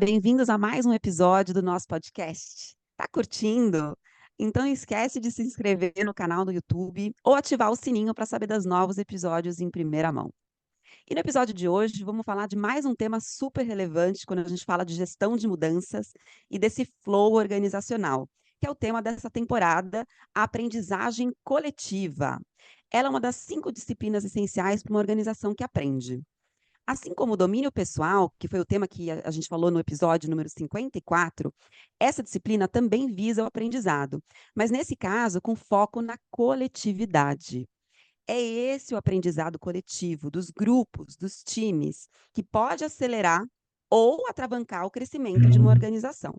bem-vindos a mais um episódio do nosso podcast. Tá curtindo? Então esquece de se inscrever no canal do YouTube ou ativar o sininho para saber dos novos episódios em primeira mão. E no episódio de hoje vamos falar de mais um tema super relevante quando a gente fala de gestão de mudanças e desse flow organizacional, que é o tema dessa temporada, a aprendizagem coletiva. Ela é uma das 5 disciplinas essenciais para uma organização que aprende. Assim como o domínio pessoal, que foi o tema que a gente falou no episódio número 54, essa disciplina também visa o aprendizado, mas nesse caso com foco na coletividade. É esse o aprendizado coletivo dos grupos, dos times, que pode acelerar ou atravancar o crescimento de uma organização.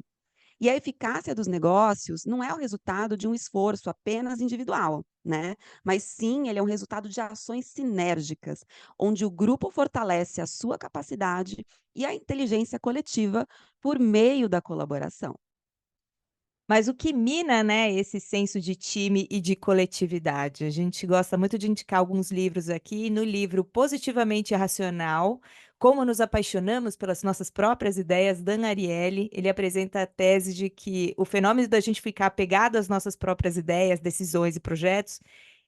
E a eficácia dos negócios não é o resultado de um esforço apenas individual, né? Mas sim, ele é um resultado de ações sinérgicas, onde o grupo fortalece a sua capacidade e a inteligência coletiva por meio da colaboração. Mas o que mina, né, esse senso de time e de coletividade? A gente gosta muito de indicar alguns livros aqui. No livro Positivamente Racional, Como nos apaixonamos pelas nossas próprias ideias, Dan Ariely, ele apresenta a tese de que o fenômeno da gente ficar apegado às nossas próprias ideias, decisões e projetos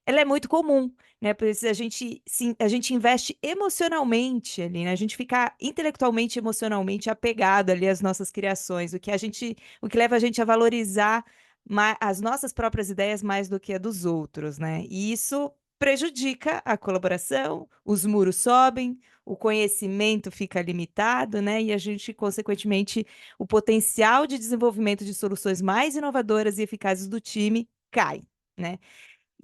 ela é muito comum, né, porque se a gente investe emocionalmente ali, né, a gente fica intelectualmente emocionalmente apegado ali às nossas criações, o que leva a gente a valorizar as nossas próprias ideias mais do que a dos outros, né, e isso prejudica a colaboração, os muros sobem, o conhecimento fica limitado, né, e a gente consequentemente o potencial de desenvolvimento de soluções mais inovadoras e eficazes do time cai, né.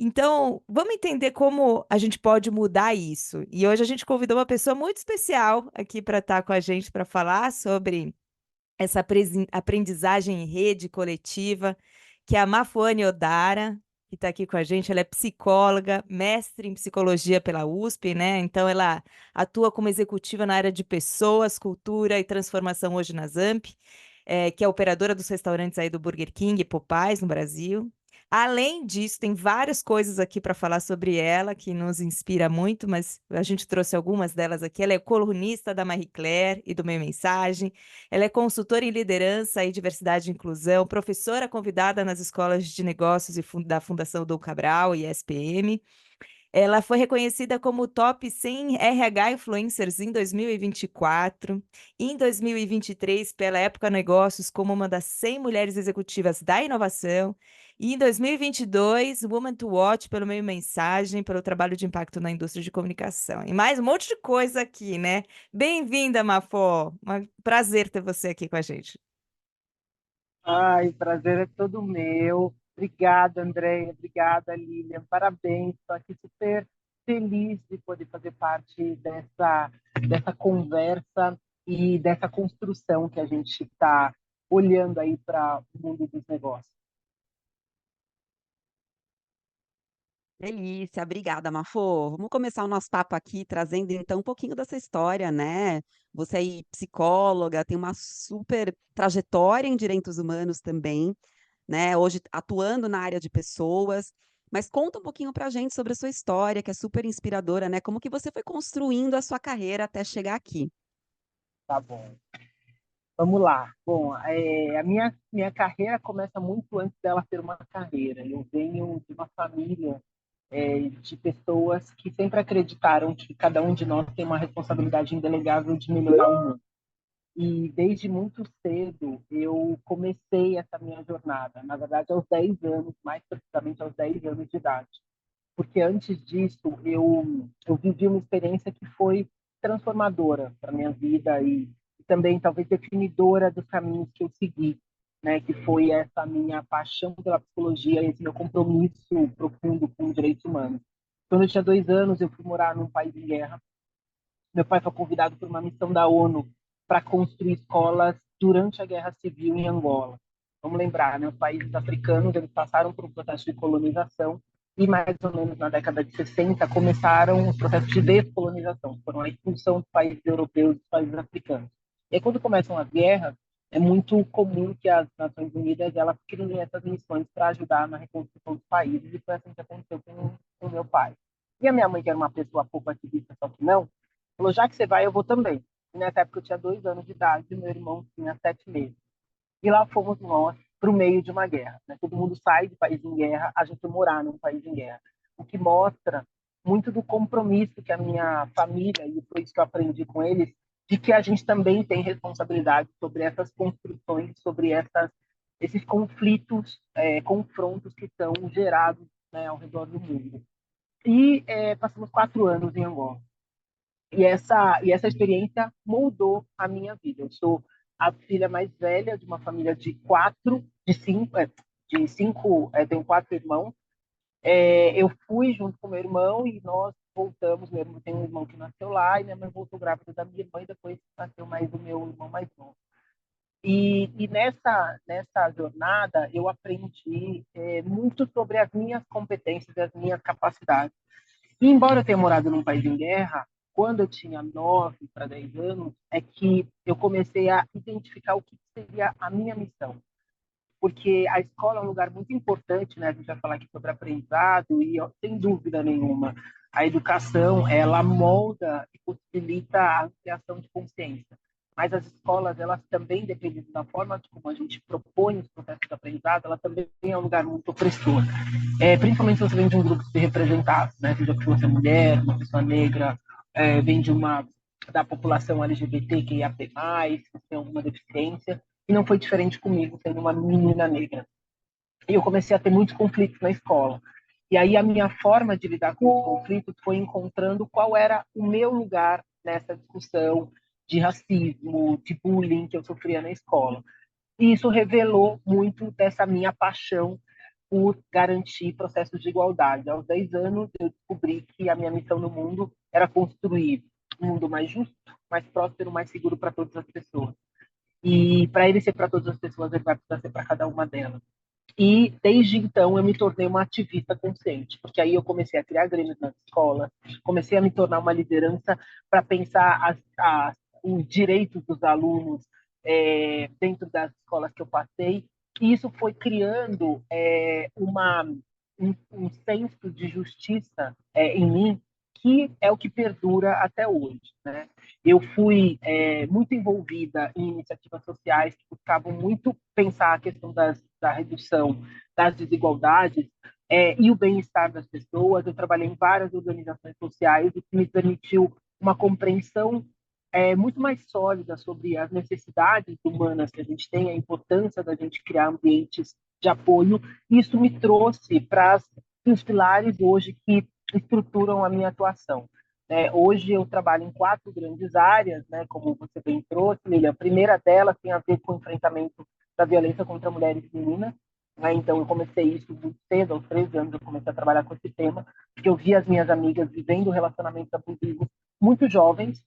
Então, vamos entender como a gente pode mudar isso. E hoje a gente convidou uma pessoa muito especial aqui para estar com a gente para falar sobre essa aprendizagem em rede coletiva, que é a Mafuane Odara, que está aqui com a gente. Ela é psicóloga, mestre em psicologia pela USP, né? Então, ela atua como executiva na área de pessoas, cultura e transformação hoje na Zamp, que é operadora dos restaurantes aí do Burger King e Popeyes no Brasil. Além disso, tem várias coisas aqui para falar sobre ela, que nos inspira muito, mas a gente trouxe algumas delas aqui. Ela é colunista da Marie Claire e do Meio Mensagem. Ela é consultora em liderança e diversidade e inclusão, professora convidada nas escolas de negócios da Fundação Dom Cabral e SPM. Ela foi reconhecida como top 100 RH Influencers em 2024, em 2023 pela Época Negócios como uma das 100 mulheres executivas da inovação, e em 2022 Woman to Watch pelo Meio Mensagem, pelo trabalho de impacto na indústria de comunicação. E mais um monte de coisa aqui, né? Bem-vinda, Mafó. Um prazer ter você aqui com a gente. Ai, o prazer é todo meu. Obrigada, Andréia. Obrigada, Lilian. Parabéns. Estou aqui super feliz de poder fazer parte dessa conversa e dessa construção que a gente está olhando aí para o mundo dos negócios. Delícia, obrigada, Mafô. Vamos começar o nosso papo aqui trazendo então um pouquinho dessa história, né? Você aí, psicóloga, tem uma super trajetória em direitos humanos também, né? Hoje atuando na área de pessoas. Mas conta um pouquinho pra gente sobre a sua história, que é super inspiradora, né? Como que você foi construindo a sua carreira até chegar aqui? Tá bom. Vamos lá. Bom, a minha carreira começa muito antes dela ter uma carreira. Eu venho de uma família de pessoas que sempre acreditaram que cada um de nós tem uma responsabilidade indelegável de melhorar o mundo. E desde muito cedo eu comecei essa minha jornada, na verdade aos 10 anos, mais precisamente aos 10 anos de idade. Porque antes disso eu vivi uma experiência que foi transformadora para minha vida e também talvez definidora dos caminhos que eu segui, né, que foi essa minha paixão pela psicologia e esse meu compromisso profundo com os direitos humanos. Quando eu tinha 2 anos, eu fui morar num país em guerra. Meu pai foi convidado por uma missão da ONU para construir escolas durante a Guerra Civil em Angola. Vamos lembrar, né, os países africanos eles passaram por um processo de colonização e mais ou menos na década de 60 começaram os processos de descolonização, foram a expulsão dos países europeus dos países africanos. E aí, quando começam as guerras, é muito comum que as Nações Unidas elas criem essas missões para ajudar na reconstrução dos países, e foi assim que aconteceu com o meu pai. E a minha mãe, que era uma pessoa pouco ativista, só que não, falou, já que você vai, eu vou também. E nessa época eu tinha 2 anos de idade e meu irmão tinha 7 meses. E lá fomos nós para o meio de uma guerra. Né? Todo mundo sai de país em guerra, a gente morar num país em guerra. O que mostra muito do compromisso que a minha família, e foi isso que eu aprendi com eles, de que a gente também tem responsabilidade sobre essas construções, sobre esses conflitos, confrontos que são gerados, né, ao redor do mundo. E passamos 4 anos em Angola. E essa experiência moldou a minha vida. Eu sou a filha mais velha de uma família de quatro, de cinco, tenho 4 irmãos. Eu fui junto com meu irmão e nós voltamos. Meu irmão tem um irmão que nasceu lá e minha mãe voltou grávida da minha irmã e depois nasceu mais o meu irmão mais novo. E nessa jornada eu aprendi muito sobre as minhas competências e as minhas capacidades. E embora eu tenha morado num país em guerra, quando eu tinha 9 para 10 anos, é que eu comecei a identificar o que seria a minha missão. Porque a escola é um lugar muito importante, né? A gente vai falar aqui sobre aprendizado e, ó, sem dúvida nenhuma, a educação, ela molda e possibilita a ampliação de consciência. Mas as escolas, elas também, dependendo da forma como a gente propõe os processos de aprendizado, ela também é um lugar muito opressor. Principalmente se você vem de um grupo representado, né? Seja que você é mulher, uma pessoa negra, vem da população LGBT, que ia ter mais, se tem alguma deficiência, e não foi diferente comigo, sendo uma menina negra. E eu comecei a ter muitos conflitos na escola. E aí a minha forma de lidar com os conflitos foi encontrando qual era o meu lugar nessa discussão de racismo, de bullying que eu sofria na escola. E isso revelou muito dessa minha paixão por garantir processos de igualdade. Aos 10 anos, eu descobri que a minha missão no mundo era construir um mundo mais justo, mais próspero, mais seguro para todas as pessoas. E para ele ser para todas as pessoas, ele vai precisar ser para cada uma delas. E desde então eu me tornei uma ativista consciente, porque aí eu comecei a criar grêmios nas escolas, comecei a me tornar uma liderança para pensar os direitos dos alunos dentro das escolas que eu passei. E isso foi criando um senso de justiça em mim que é o que perdura até hoje, né? Eu fui muito envolvida em iniciativas sociais que buscavam muito pensar a questão da redução das desigualdades e o bem-estar das pessoas. Eu trabalhei em várias organizações sociais, o que me permitiu uma compreensão muito mais sólida sobre as necessidades humanas que a gente tem, a importância da gente criar ambientes de apoio. Isso me trouxe para os pilares hoje que estruturam a minha atuação. Hoje eu trabalho em 4 grandes áreas, né, como você bem trouxe, Lilian. A primeira delas tem a ver com o enfrentamento da violência contra mulheres e meninas. Então, eu comecei isso muito cedo, aos 13 anos, eu comecei a trabalhar com esse tema, porque eu vi as minhas amigas vivendo relacionamentos abusivos muito jovens,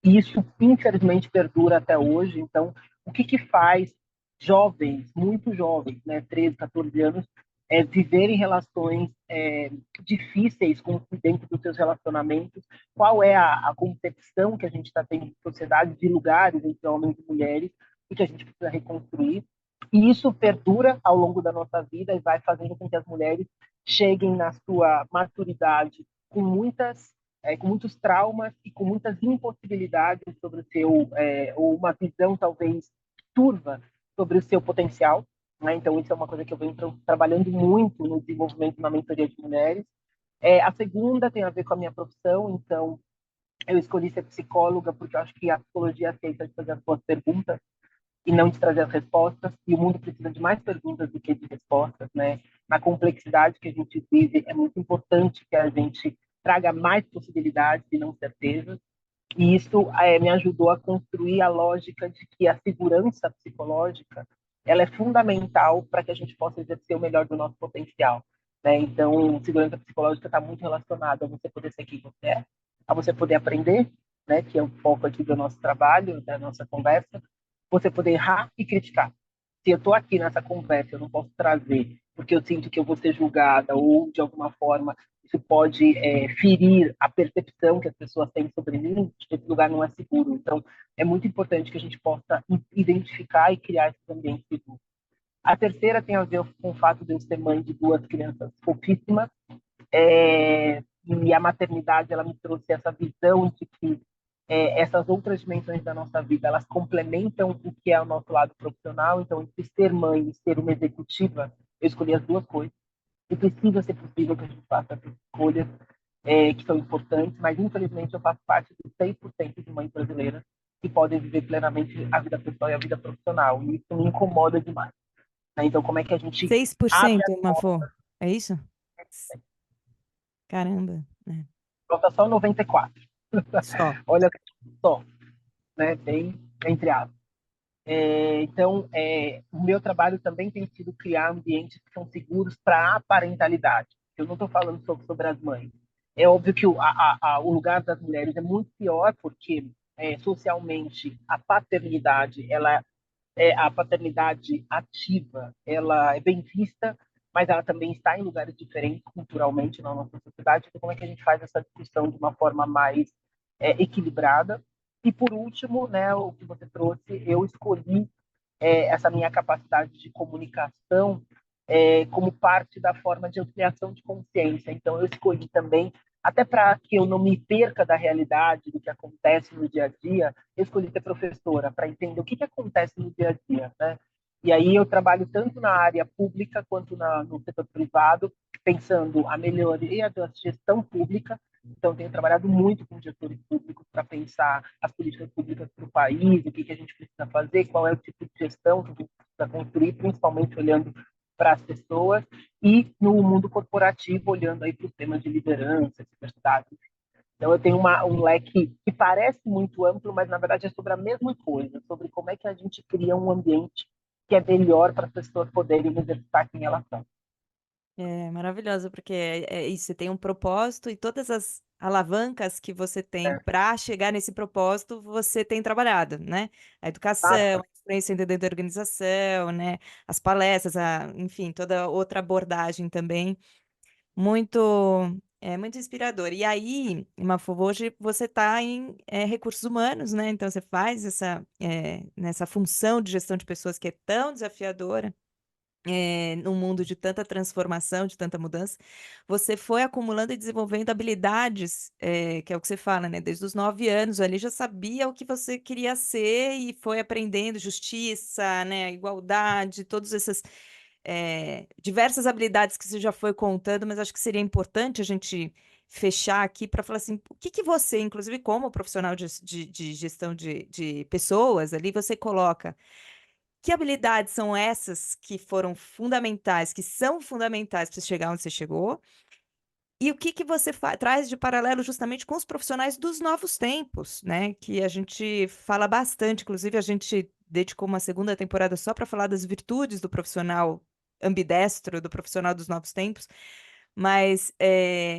e isso, infelizmente, perdura até hoje. Então, o que faz jovens, muito jovens, né, 13, 14 anos, viverem relações difíceis dentro dos seus relacionamentos? Qual é a concepção que a gente está tendo de sociedade, de lugares entre homens e mulheres, e que a gente precisa reconstruir? E isso perdura ao longo da nossa vida e vai fazendo com que as mulheres cheguem na sua maturidade com muitos traumas e com muitas impossibilidades sobre o seu, ou uma visão talvez turva sobre o seu potencial. Né? Então, isso é uma coisa que eu venho trabalhando muito no desenvolvimento na mentoria de mulheres. A segunda tem a ver com a minha profissão, então eu escolhi ser psicóloga porque eu acho que a psicologia aceita de fazer as suas perguntas e não de trazer as respostas, e o mundo precisa de mais perguntas do que de respostas, né? Na complexidade que a gente vive, é muito importante que a gente traga mais possibilidades e não certezas, e isso me ajudou a construir a lógica de que a segurança psicológica ela é fundamental para que a gente possa exercer o melhor do nosso potencial. Né? Então, segurança psicológica está muito relacionada a você poder ser quem você é, a você poder aprender, né? Que é o foco aqui do nosso trabalho, da nossa conversa, você poder errar e criticar. Se eu estou aqui nessa conversa, eu não posso trazer, porque eu sinto que eu vou ser julgada ou, de alguma forma, isso pode ferir a percepção que as pessoas têm sobre mim, que esse lugar não é seguro. Então, é muito importante que a gente possa identificar e criar esse ambiente seguro. A terceira tem a ver com o fato de eu ser mãe de 2 crianças fofíssimas, e a maternidade ela me trouxe essa visão de que essas outras dimensões da nossa vida, elas complementam o que é o nosso lado profissional. Então, entre ser mãe e ser uma executiva, eu escolhi as duas coisas. E precisa ser possível que a gente faça essas escolhas que são importantes, mas infelizmente eu faço parte dos 6% de mães brasileiras que podem viver plenamente a vida pessoal e a vida profissional. E isso me incomoda demais. Né? Então, como é que a gente abre 6%, as Mafô? portas? É isso? Caramba, né? Falta só 94. Só. Olha só, né? Bem entre aspas. Então, o meu trabalho também tem sido criar ambientes que são seguros para a parentalidade. Eu não estou falando sobre as mães. É óbvio que o lugar das mulheres é muito pior, porque socialmente a paternidade, a paternidade ativa, ela é bem vista, mas ela também está em lugares diferentes culturalmente na nossa sociedade. Então, como é que a gente faz essa discussão de uma forma mais equilibrada? E, por último, né, o que você trouxe, eu escolhi essa minha capacidade de comunicação como parte da forma de ampliação de consciência. Então, eu escolhi também, até para que eu não me perca da realidade, do que acontece no dia a dia, eu escolhi ser professora, para entender o que acontece no dia a dia, né? E aí eu trabalho tanto na área pública quanto no setor privado, pensando a melhoria da gestão pública. Então, tenho trabalhado muito com gestores públicos para pensar as políticas públicas para o país, o que a gente precisa fazer, qual é o tipo de gestão que a gente precisa construir, principalmente olhando para as pessoas, e no mundo corporativo, olhando aí para os temas de liderança, diversidade. Então, eu tenho um leque que parece muito amplo, mas, na verdade, é sobre a mesma coisa, sobre como é que a gente cria um ambiente que é melhor para as pessoas poderem exercitar quem elas são. É maravilhoso, porque é isso, você tem um propósito e todas as alavancas que você tem É, para chegar nesse propósito, você tem trabalhado, né? A educação, sabe? a influência dentro da organização, né? As palestras, enfim, toda outra abordagem também, muito, muito inspirador. E aí, Mafô, hoje você está em recursos humanos, né? Então você faz nessa função de gestão de pessoas que é tão desafiadora num mundo de tanta transformação, de tanta mudança, você foi acumulando e desenvolvendo habilidades, que é o que você fala, né? Desde os 9 anos ali já sabia o que você queria ser e foi aprendendo justiça, né? Igualdade, todas essas diversas habilidades que você já foi contando, mas acho que seria importante a gente fechar aqui para falar assim, o que que você, inclusive como profissional de gestão de pessoas ali, você coloca que habilidades são essas que foram fundamentais, que são fundamentais para você chegar onde você chegou? E o que que você traz de paralelo justamente com os profissionais dos novos tempos, né? Que a gente fala bastante, inclusive a gente dedicou uma segunda temporada só para falar das virtudes do profissional ambidestro, do profissional dos novos tempos, mas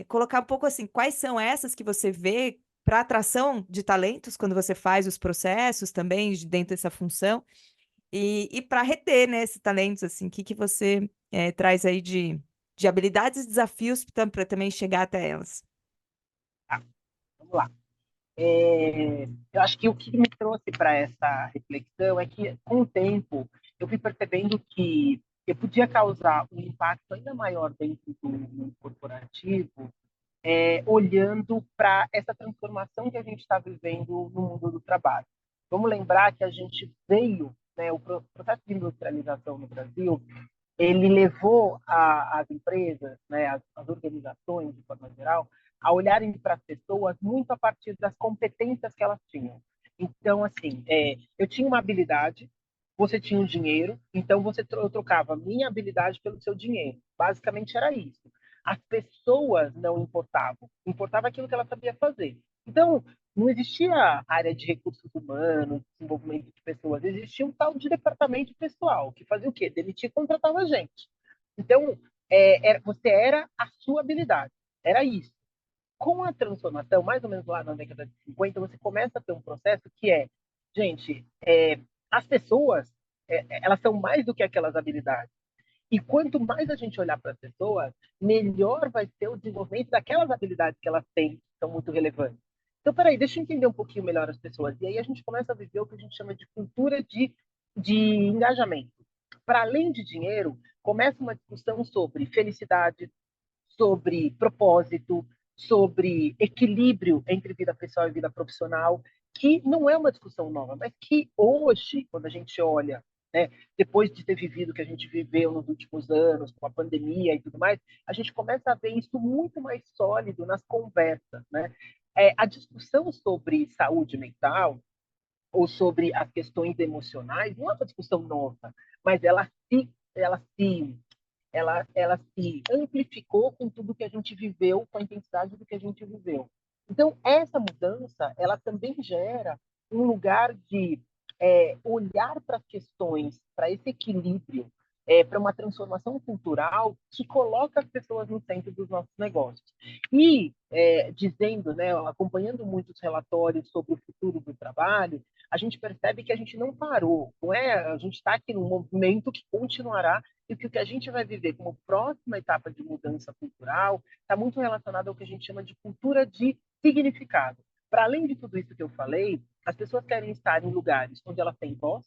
colocar um pouco assim, quais são essas que você vê para atração de talentos quando você faz os processos também dentro dessa função? E para reter, né, esses talentos, assim, o que que você, traz aí de habilidades e desafios para também chegar até elas? Tá, vamos lá. Eu acho que o que me trouxe para essa reflexão é que, com o tempo, eu fui percebendo que eu podia causar um impacto ainda maior dentro do mundo corporativo, olhando para essa transformação que a gente está vivendo no mundo do trabalho. Vamos lembrar que a gente veio, né, o processo de industrialização no Brasil, ele levou as empresas, né, as organizações, de forma geral, a olharem para as pessoas muito a partir das competências que elas tinham. Então, assim, eu tinha uma habilidade, você tinha um dinheiro, então eu trocava minha habilidade pelo seu dinheiro. Basicamente era isso. As pessoas não importavam, importava aquilo que ela sabia fazer. Então, não existia área de recursos humanos, desenvolvimento de pessoas, existia um tal de departamento pessoal, que fazia o quê? Demitia e contratava gente. Então, você era a sua habilidade, era isso. Com a transformação, mais ou menos lá na década de 50, você começa a ter um processo que gente, as pessoas, elas são mais do que aquelas habilidades. E quanto mais a gente olhar para as pessoas, melhor vai ser o desenvolvimento daquelas habilidades que elas têm, que são muito relevantes. Então, peraí, deixa eu entender um pouquinho melhor as pessoas. E aí a gente começa a viver o que a gente chama de cultura de engajamento. Para além de dinheiro, começa uma discussão sobre felicidade, sobre propósito, sobre equilíbrio entre vida pessoal e vida profissional. que não é uma discussão nova, mas que hoje, quando a gente olha, né, depois de ter vivido o que a gente viveu nos últimos anos, com a pandemia e tudo mais, a gente começa a ver isso muito mais sólido nas conversas, né? A discussão sobre saúde mental ou sobre as questões emocionais não é uma discussão nova, mas ela se amplificou com tudo que a gente viveu, com a intensidade do que a gente viveu. Então, essa mudança, ela também gera um lugar de olhar para as questões, para esse equilíbrio, para uma transformação cultural que coloca as pessoas no centro dos nossos negócios. E, dizendo, né, acompanhando muitos relatórios sobre o futuro do trabalho, a gente percebe que a gente não parou, não é? A gente está aqui num movimento que continuará e que o que a gente vai viver como próxima etapa de mudança cultural está muito relacionado ao que a gente chama de cultura de significado. Para além de tudo isso que eu falei, as pessoas querem estar em lugares onde elas têm voz,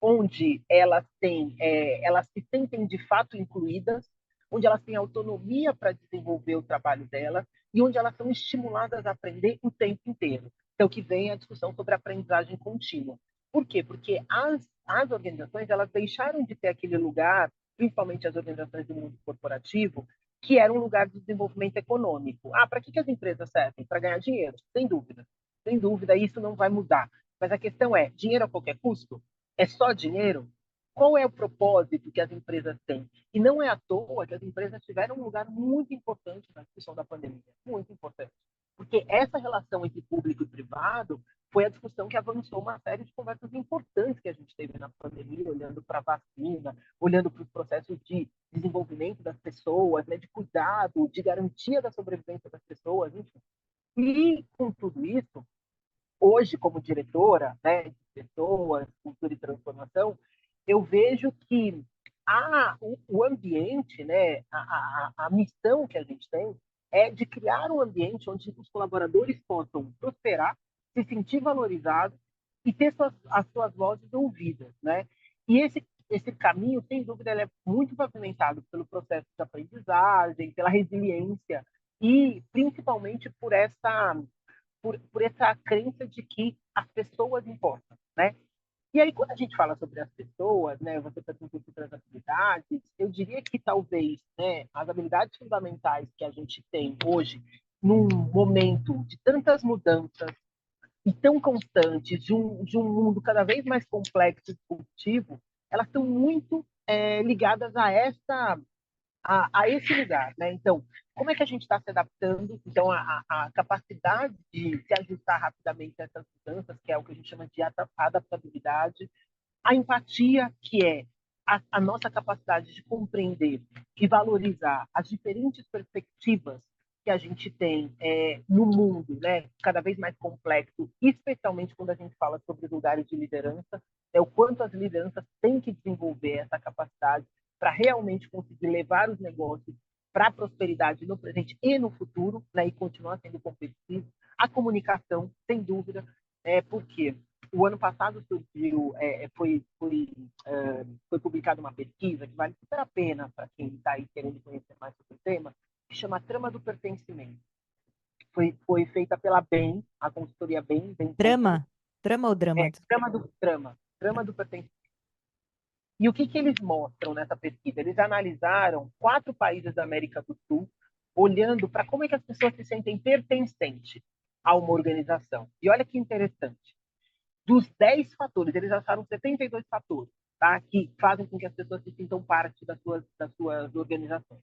onde elas se sentem de fato incluídas, onde elas têm autonomia para desenvolver o trabalho delas e onde elas são estimuladas a aprender o tempo inteiro. Então, que vem a discussão sobre a aprendizagem contínua. Por quê? Porque as organizações elas deixaram de ter aquele lugar, principalmente as organizações do mundo corporativo, que era um lugar de desenvolvimento econômico. Para que as empresas servem? Para ganhar dinheiro, sem dúvida. Sem dúvida, isso não vai mudar. Mas a questão é, dinheiro a qualquer custo? É só dinheiro? Qual é o propósito que as empresas têm? E não é à toa que as empresas tiveram um lugar muito importante na discussão da pandemia, muito importante. Porque essa relação entre público e privado foi a discussão que avançou uma série de conversas importantes que a gente teve na pandemia, olhando para a vacina, olhando para os processos de desenvolvimento das pessoas, né, de cuidado, de garantia da sobrevivência das pessoas, enfim. E com tudo isso, hoje, como diretora, né, de pessoas, cultura e transformação, eu vejo que o ambiente, né, a missão que a gente tem é de criar um ambiente onde os colaboradores possam prosperar, se sentir valorizados e ter as suas vozes ouvidas, né? E esse caminho, sem dúvida, ele é muito pavimentado pelo processo de aprendizagem, pela resiliência e principalmente por essa crença de que as pessoas importam, né? E aí, quando a gente fala sobre as pessoas, né, você perguntou sobre as habilidades, eu diria que talvez, né, as habilidades fundamentais que a gente tem hoje, num momento de tantas mudanças e tão constantes, de um mundo cada vez mais complexo e disruptivo, elas estão muito ligadas a esse lugar, né? Então, como é que a gente está se adaptando? Então, a capacidade de se ajustar rapidamente a essas mudanças, que é o que a gente chama de adaptabilidade, a empatia, que é a nossa capacidade de compreender e valorizar as diferentes perspectivas que a gente tem no mundo, né, cada vez mais complexo, especialmente quando a gente fala sobre lugares de liderança, o quanto as lideranças têm que desenvolver essa capacidade para realmente conseguir levar os negócios para a prosperidade no presente e no futuro, né, e continuar sendo competitivo. A comunicação, sem dúvida, porque o ano passado surgiu, foi publicada uma pesquisa que vale super a pena para quem está aí querendo conhecer mais sobre o tema, que chama Trama do Pertencimento. Foi feita pela BEM, a consultoria BEM. Drama? Drama ou drama? Trama do Pertencimento. E o que eles mostram nessa pesquisa? Eles analisaram 4 países da América do Sul, olhando para como é que as pessoas se sentem pertencentes a uma organização. E olha que interessante. Dos 10 fatores, eles acharam 72 fatores, tá? Que fazem com que as pessoas se sintam parte das suas organizações.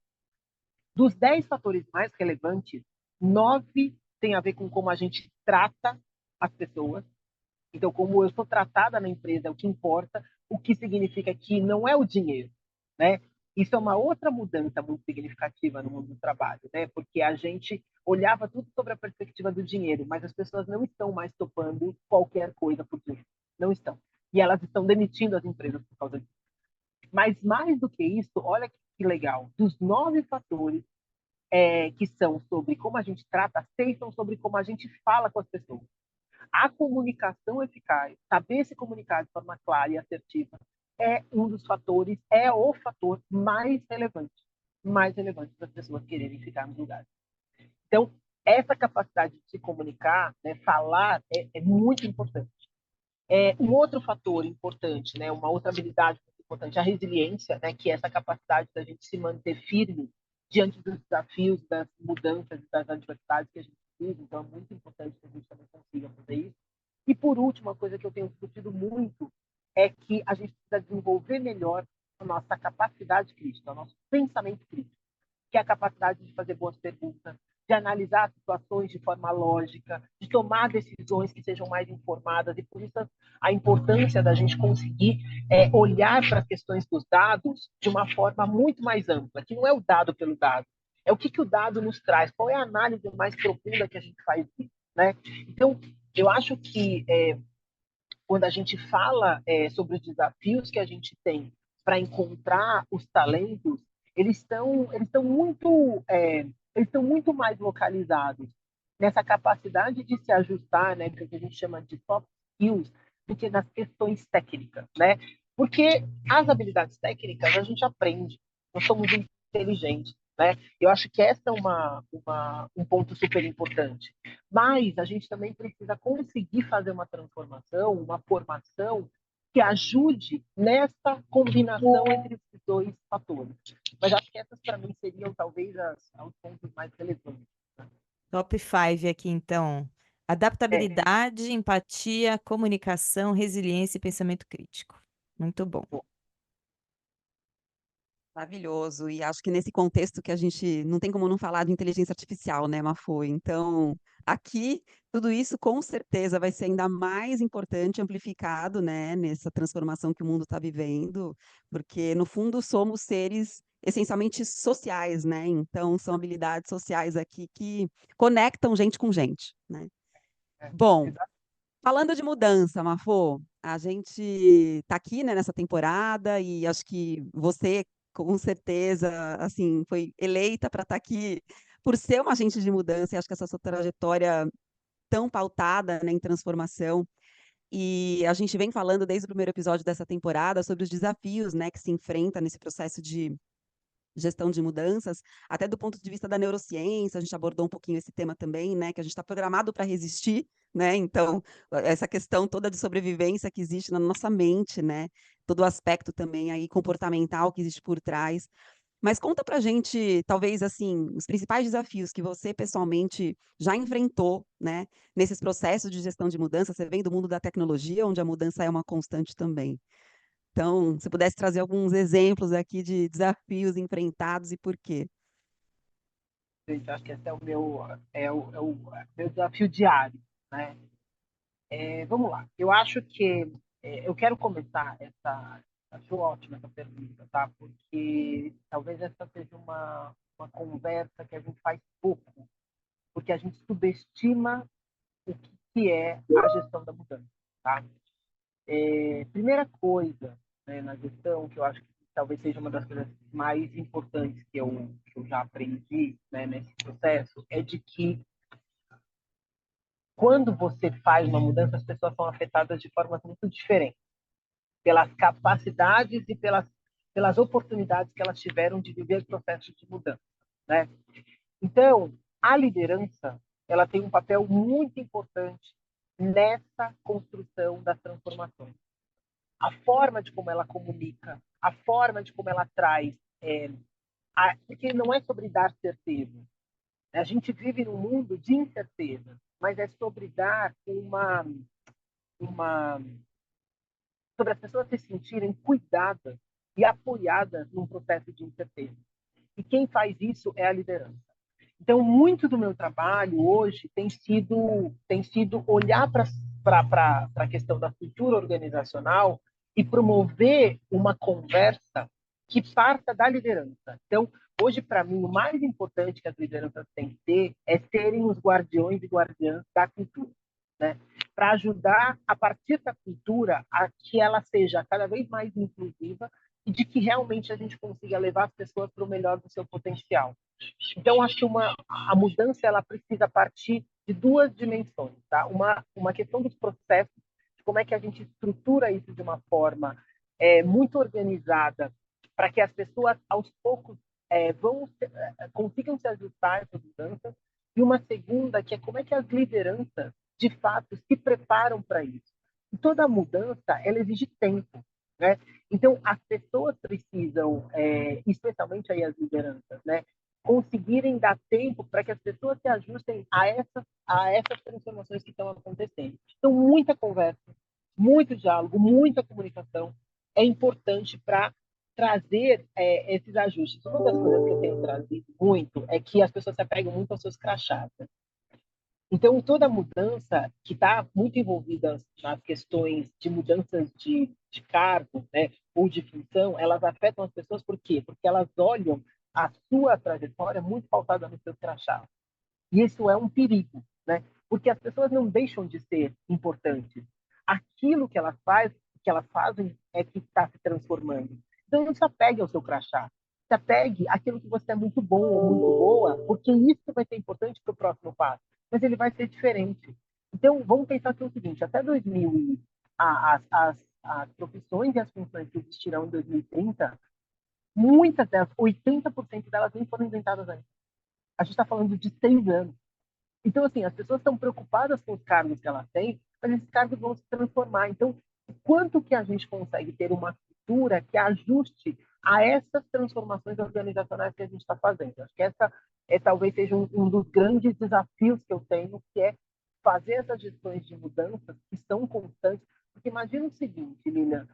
Dos 10 fatores mais relevantes, 9 têm a ver com como a gente trata as pessoas. Então, como eu sou tratada na empresa, é o que importa, o que significa que não é o dinheiro, né? Isso é uma outra mudança muito significativa no mundo do trabalho, né? Porque a gente olhava tudo sobre a perspectiva do dinheiro, mas as pessoas não estão mais topando qualquer coisa por dinheiro. Não estão. E elas estão demitindo as empresas por causa disso. Mas mais do que isso, olha que legal. Dos 9 fatores que são sobre como a gente trata, 6 são sobre como a gente fala com as pessoas. A comunicação eficaz, saber se comunicar de forma clara e assertiva, é um dos fatores, é o fator mais relevante das pessoas quererem ficar nos lugares. Então, essa capacidade de se comunicar, né, falar, é muito importante. Um outro fator importante, né, uma outra habilidade muito importante, a resiliência, né, que é essa capacidade da gente se manter firme diante dos desafios, das mudanças, das adversidades que a gente vive. Então, é muito importante que a gente também consiga fazer isso. E, por último, uma coisa que eu tenho discutido muito é que a gente precisa desenvolver melhor a nossa capacidade crítica, o nosso pensamento crítico, que é a capacidade de fazer boas perguntas, de analisar situações de forma lógica, de tomar decisões que sejam mais informadas, e por isso a importância da gente conseguir olhar para as questões dos dados de uma forma muito mais ampla, que não é o dado pelo dado, é o que o dado nos traz, qual é a análise mais profunda que a gente faz disso, né? Então, eu acho que quando a gente fala sobre os desafios que a gente tem para encontrar os talentos, eles estão muito mais localizados nessa capacidade de se ajustar, né, que a gente chama de soft skills, do que nas questões técnicas, né? Porque as habilidades técnicas a gente aprende, nós somos inteligentes, né? Eu acho que essa é um ponto super importante. Mas a gente também precisa conseguir fazer uma transformação, uma formação que ajude nessa combinação entre esses dois fatores. Mas acho que essas, para mim, seriam talvez os pontos mais relevantes. Top 5 aqui, então. É, Adaptabilidade, empatia, comunicação, resiliência e pensamento crítico. Muito bom. Maravilhoso. E acho que nesse contexto que a gente não tem como não falar de inteligência artificial, né, Mafoi? Então, aqui, tudo isso com certeza vai ser ainda mais importante, amplificado, né, nessa transformação que o mundo está vivendo, porque, no fundo, somos seres essencialmente sociais, né? Então, são habilidades sociais aqui que conectam gente com gente, né? é, Bom, exato. falando de mudança, Mafô, a gente está aqui, né, nessa temporada e acho que você, com certeza, assim, foi eleita para estar aqui por ser uma agente de mudança e acho que essa sua trajetória tão pautada, né, em transformação. E a gente vem falando desde o primeiro episódio dessa temporada sobre os desafios, né, que se enfrenta nesse processo de gestão de mudanças, até do ponto de vista da neurociência, a gente abordou um pouquinho esse tema também, né, que a gente está programado para resistir, né, então, essa questão toda de sobrevivência que existe na nossa mente, né, todo o aspecto também aí comportamental que existe por trás, mas conta pra gente, talvez, assim, os principais desafios que você pessoalmente já enfrentou, né, nesses processos de gestão de mudança, você vem do mundo da tecnologia, onde a mudança é uma constante também. Então, se pudesse trazer alguns exemplos aqui de desafios enfrentados e por quê. Gente, acho que esse meu desafio diário, né? Vamos lá. Eu acho que eu quero começar essa. Acho ótima essa pergunta, tá? Porque talvez essa seja uma conversa que a gente faz pouco, porque a gente subestima o que é a gestão da mudança, tá? Primeira coisa, né, na gestão, que eu acho que talvez seja uma das coisas mais importantes que eu já aprendi, né, nesse processo, é de que quando você faz uma mudança, as pessoas são afetadas de formas muito diferentes, pelas capacidades e pelas oportunidades que elas tiveram de viver processos de mudança, né? Então, a liderança, ela tem um papel muito importante nessa construção das transformações. A forma de como ela comunica, a forma de como ela traz, porque não é sobre dar certeza. A gente vive num mundo de incerteza, mas é sobre dar uma sobre as pessoas se sentirem cuidadas e apoiadas num processo de incerteza. E quem faz isso é a liderança. Então, muito do meu trabalho hoje tem sido olhar para a questão da cultura organizacional e promover uma conversa que parta da liderança. Então, hoje, para mim, o mais importante que as lideranças têm que ter é serem os guardiões e guardiãs da cultura, né? Para ajudar, a partir da cultura, a que ela seja cada vez mais inclusiva e de que realmente a gente consiga levar as pessoas para o melhor do seu potencial. Então, acho que a mudança ela precisa partir de duas dimensões. Tá? Uma questão dos processos, de como é que a gente estrutura isso de uma forma muito organizada, para que as pessoas, aos poucos, consigam se ajustar a essas mudanças. e uma segunda que é como é que as lideranças, de fato, se preparam para isso. E toda mudança, ela exige tempo, né? Então, as pessoas precisam, especialmente aí as lideranças, né, conseguirem dar tempo para que as pessoas se ajustem a essas transformações que estão acontecendo. Então, muita conversa, muito diálogo, muita comunicação é importante para trazer esses ajustes. Uma das coisas que eu tenho trazido muito é que as pessoas se apegam muito aos seus crachás. Né? Então, toda mudança que está muito envolvida nas questões de mudanças de cargo, né, ou de função, elas afetam as pessoas por quê? Porque elas olham a sua trajetória muito pautada no seu crachá. E isso é um perigo, né? Porque as pessoas não deixam de ser importantes. Aquilo que elas fazem é que está se transformando. Então, não se apegue ao seu crachá. Se apegue àquilo que você é muito bom ou muito boa, porque isso vai ser importante para o próximo passo. Mas ele vai ser diferente. Então, vamos pensar que é o seguinte, até 2000, as profissões e as funções que existirão em 2030, muitas delas, 80% delas nem foram inventadas ainda. A gente está falando de 6 anos. Então, assim, as pessoas estão preocupadas com os cargos que elas têm, mas esses cargos vão se transformar. Então, quanto que a gente consegue ter uma cultura que ajuste a essas transformações organizacionais que a gente está fazendo? Acho que essa talvez seja um dos grandes desafios que eu tenho, que é fazer essas gestões de mudanças que são constantes. Porque imagina o seguinte, Lilian,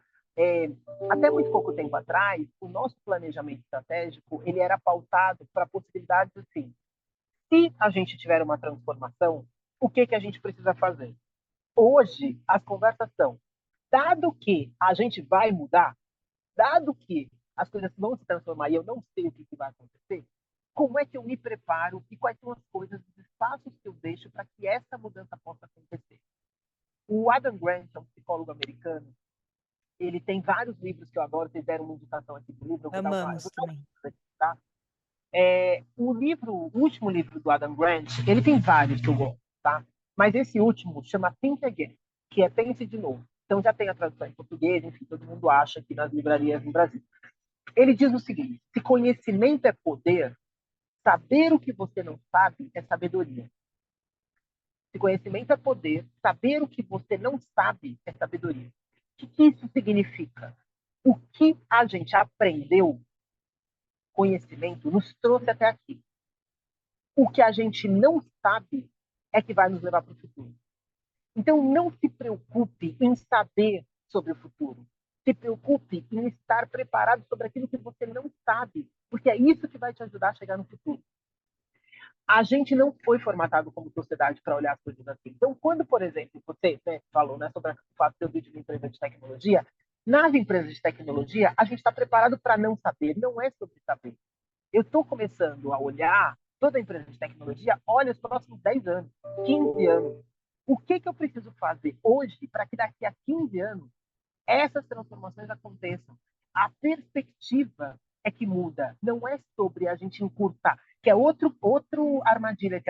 até muito pouco tempo atrás, o nosso planejamento estratégico ele era pautado para possibilidades assim, se a gente tiver uma transformação, o que, que a gente precisa fazer? Hoje, as conversas são, dado que a gente vai mudar, dado que as coisas vão se transformar e eu não sei o que, que vai acontecer, como é que eu me preparo e quais são as coisas, os espaços que eu deixo para que essa mudança possa acontecer? O Adam Grant, é um psicólogo americano, ele tem vários livros que eu adoro, vocês deram uma indicação aqui do livro, eu vou dar uma Amamos também. aqui, tá? O último livro do Adam Grant, ele tem vários que eu gosto, tá? Mas esse último chama Think Again, que é Pense de Novo. Então já tem a tradução em português, enfim, todo mundo acha aqui nas livrarias no Brasil. Ele diz o seguinte: se conhecimento é poder, saber o que você não sabe é sabedoria. Se conhecimento é poder, saber o que você não sabe é sabedoria. O que isso significa? O que a gente aprendeu, conhecimento, nos trouxe até aqui. O que a gente não sabe é que vai nos levar para o futuro. Então, não se preocupe em saber sobre o futuro. Se preocupe em estar preparado sobre aquilo que você não sabe, porque é isso que vai te ajudar a chegar no futuro. A gente não foi formatado como sociedade para olhar as coisas assim. Então, quando, por exemplo, você falou sobre o fato de eu vir de uma empresa de tecnologia, nas empresas de tecnologia, a gente está preparado para não saber, não é sobre saber. Eu estou começando a olhar, toda empresa de tecnologia olha os próximos 10 anos, 15 anos. O que, que eu preciso fazer hoje para que daqui a 15 anos essas transformações aconteçam? A perspectiva é que muda, não é sobre a gente encurtar, que é outro armadilha que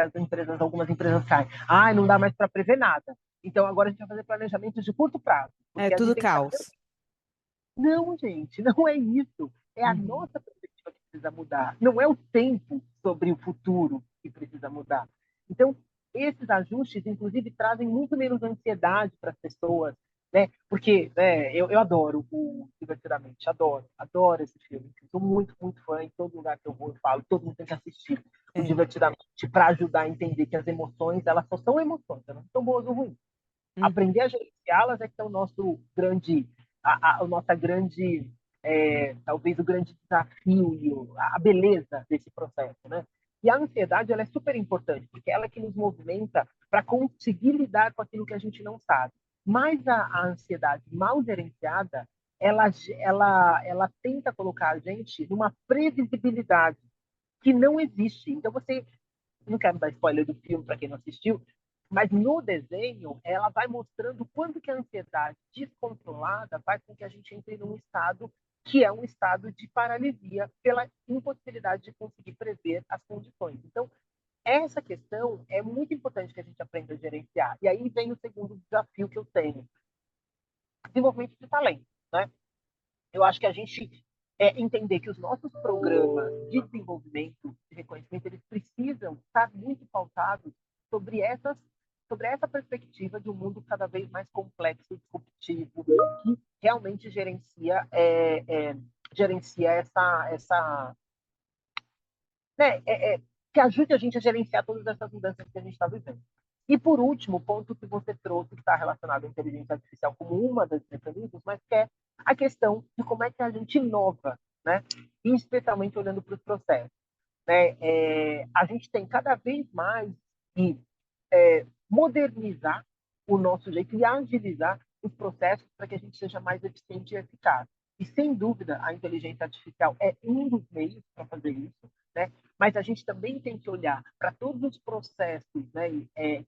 algumas empresas caem. Ah, não dá mais para prever nada. Então agora a gente vai fazer planejamentos de curto prazo, É porque a gente tudo tem que saber. caos. Não, gente, não é isso. É a Uhum. nossa perspectiva que precisa mudar. Não é o tempo sobre o futuro que precisa mudar. Então, esses ajustes, inclusive, trazem muito menos ansiedade para as pessoas, né? Porque eu adoro o Divertidamente, adoro esse filme. Sou muito, muito fã. Em todo lugar que eu vou, eu falo, todo mundo tem que assistir o É. Divertidamente para ajudar a entender que as emoções, elas só são emoções, elas não são boas ou ruins. Uhum. Aprender a gerenciá-las é que é o nosso grande, a nossa grande, talvez o grande desafio e a beleza desse processo, né? E a ansiedade, ela é super importante, porque ela é que nos movimenta para conseguir lidar com aquilo que a gente não sabe. Mas a ansiedade mal gerenciada, ela tenta colocar a gente numa previsibilidade que não existe. Então, você não quero dar spoiler do filme para quem não assistiu, mas no desenho ela vai mostrando quando que a ansiedade descontrolada faz com que a gente entre num estado que é um estado de paralisia pela impossibilidade de conseguir prever as condições. Então, essa questão é muito importante que a gente aprenda a gerenciar. E aí vem o segundo desafio que eu tenho: desenvolvimento de talento, né? Eu acho que a gente entender que os nossos programas de desenvolvimento, de reconhecimento, eles precisam estar muito pautados sobre essa perspectiva de um mundo cada vez mais complexo, disruptivo, que realmente gerencia essa né, que ajude a gente a gerenciar todas essas mudanças que a gente está vivendo. E, por último, o ponto que você trouxe, que está relacionado à inteligência artificial como uma das mecanismos, mas que é a questão de como é que a gente inova, né? E especialmente olhando para os processos. Né? A gente tem cada vez mais que modernizar o nosso jeito e agilizar os processos para que a gente seja mais eficiente e eficaz. E, sem dúvida, a inteligência artificial é um dos meios para fazer isso, né? Mas a gente também tem que olhar para todos os processos, né,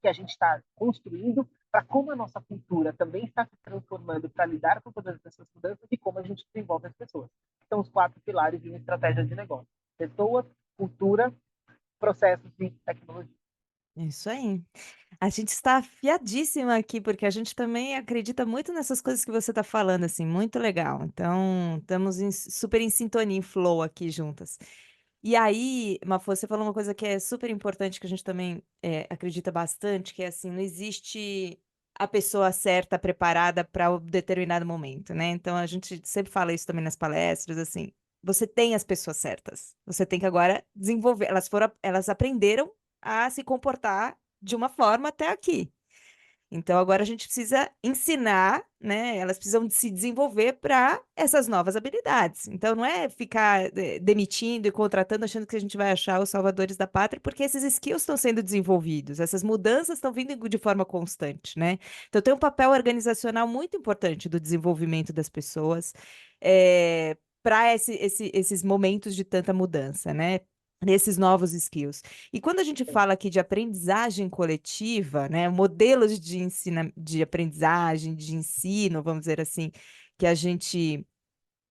que a gente está construindo, para como a nossa cultura também está se transformando para lidar com todas essas mudanças e como a gente desenvolve as pessoas. São os 4 pilares de uma estratégia de negócio: pessoas, cultura, processos e tecnologia. Isso aí. A gente está afiadíssima aqui, porque a gente também acredita muito nessas coisas que você está falando, assim, muito legal. Então, estamos super em sintonia, em flow aqui juntas. E aí, Mafô, você falou uma coisa que é super importante, que a gente também acredita bastante, que é assim, não existe a pessoa certa, preparada para o determinado momento, né? Então, a gente sempre fala isso também nas palestras, assim, você tem as pessoas certas. Você tem que agora desenvolver. Elas aprenderam a se comportar de uma forma até aqui. Então agora a gente precisa ensinar, né, elas precisam de se desenvolver para essas novas habilidades. Então não é ficar, demitindo e contratando achando que a gente vai achar os salvadores da pátria, porque esses skills estão sendo desenvolvidos, essas mudanças estão vindo de forma constante, né. Então tem um papel organizacional muito importante do desenvolvimento das pessoas, para esses momentos de tanta mudança, né, nesses novos skills. E quando a gente fala aqui de aprendizagem coletiva, né, modelos de aprendizagem, de ensino, vamos dizer assim, que a gente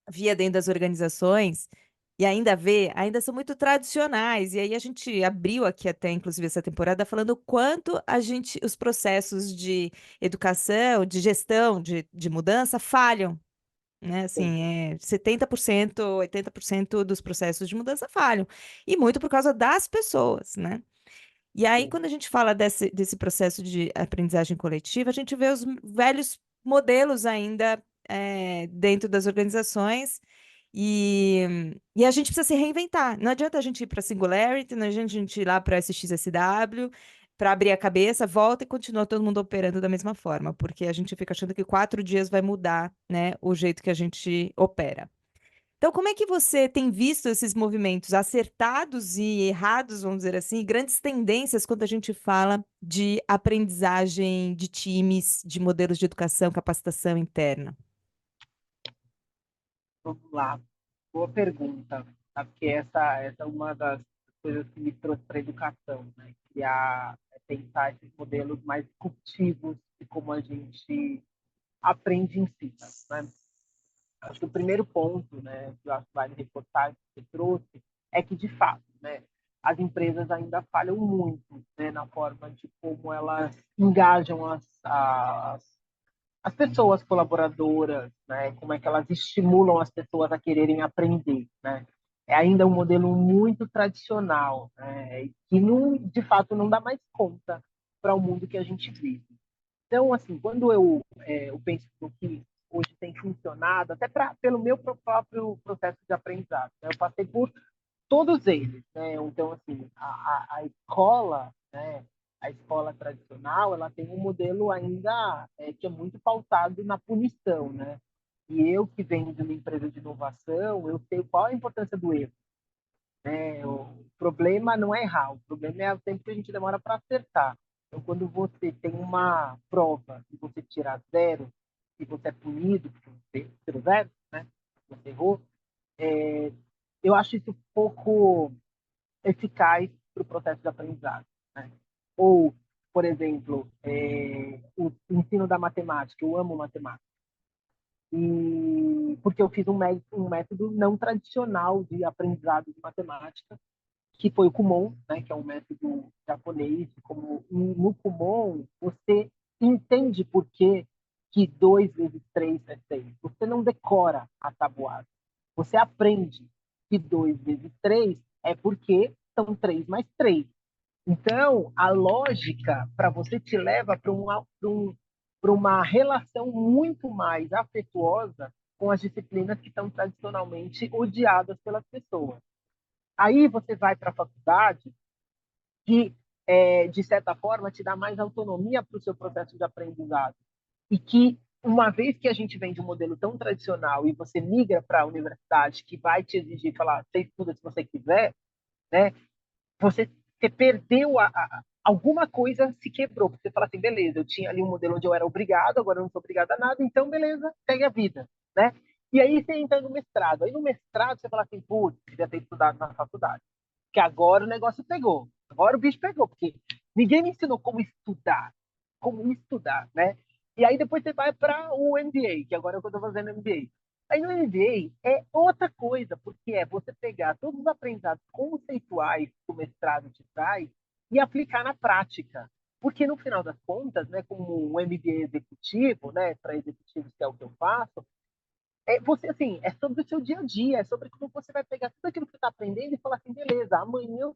via dentro das organizações e ainda vê, ainda são muito tradicionais. E aí a gente abriu aqui até, inclusive, essa temporada falando o quanto os processos de educação, de gestão, de mudança falham. Né, Sim, assim, 70%, 80% dos processos de mudança falham, e muito por causa das pessoas, né. E aí sim, quando a gente fala desse processo de aprendizagem coletiva, a gente vê os velhos modelos ainda, dentro das organizações, e a gente precisa se reinventar. Não adianta a gente ir para Singularity, não adianta a gente ir lá para SXSW, para abrir a cabeça, volta e continua todo mundo operando da mesma forma, porque a gente fica achando que 4 dias vai mudar, né, o jeito que a gente opera. Então, como é que você tem visto esses movimentos acertados e errados, vamos dizer assim, grandes tendências quando a gente fala de aprendizagem de times, de modelos de educação, capacitação interna? vamos lá. Boa pergunta, tá? Porque essa é uma das coisas que me trouxe para a educação, né? Criar, pensar esses modelos mais disruptivos de como a gente aprende e ensina, né? Acho que o primeiro ponto, né, que eu acho que vale reforçar que você trouxe, é que, de fato, né, as empresas ainda falham muito, né, na forma de como elas engajam as pessoas colaboradoras, né, como é que elas estimulam as pessoas a quererem aprender, né. É ainda um modelo muito tradicional, né, que não, de fato não dá mais conta para o mundo que a gente vive. Então, assim, quando eu penso no que hoje tem funcionado, até pelo meu próprio processo de aprendizado, né? Eu passei por todos eles, né? Então, assim, a escola, né? A escola tradicional, ela tem um modelo ainda que é muito pautado na punição, né? E eu que venho de uma empresa de inovação, eu sei qual a importância do erro, né? O problema não é errar, o problema é o tempo que a gente demora para acertar. Então, quando você tem uma prova e você tira zero, e você é punido porque você tirou zero, né? Você errou, eu acho isso pouco eficaz para o processo de aprendizado, né? Ou, por exemplo, o ensino da matemática. Eu amo matemática. E porque eu fiz um método não tradicional de aprendizado de matemática, que foi o Kumon, né, que é um método japonês. Como no Kumon, você entende por que 2 vezes 3 é 6. Você não decora a tabuada. Você aprende que 2 vezes 3 é porque são 3 mais 3. Então, a lógica para você te leva para uma relação muito mais afetuosa com as disciplinas que são tradicionalmente odiadas pelas pessoas. Aí você vai para a faculdade, que, de certa forma, te dá mais autonomia para o seu processo de aprendizado. E que, uma vez que a gente vem de um modelo tão tradicional e você migra para a universidade, que vai te exigir falar, você estuda se você quiser, né? Você perdeu alguma coisa se quebrou. Você fala assim, beleza, eu tinha ali um modelo onde eu era obrigado, agora eu não sou obrigado a nada, então beleza, segue a vida, né? E aí você entra no mestrado. Aí no mestrado você fala assim, putz, devia ter estudado na faculdade. Porque agora o negócio pegou. Agora o bicho pegou, porque ninguém me ensinou como estudar, né? E aí depois você vai para o MBA, que agora é o que eu estou fazendo MBA. Aí no MBA é outra coisa, porque é você pegar todos os aprendizados conceituais que o mestrado te traz e aplicar na prática. Porque no final das contas, né, como um MBA executivo, né, para executivos que é o que eu faço, você assim, é sobre o seu dia a dia, é sobre como você vai pegar tudo aquilo que você está aprendendo e falar assim, beleza, amanhã eu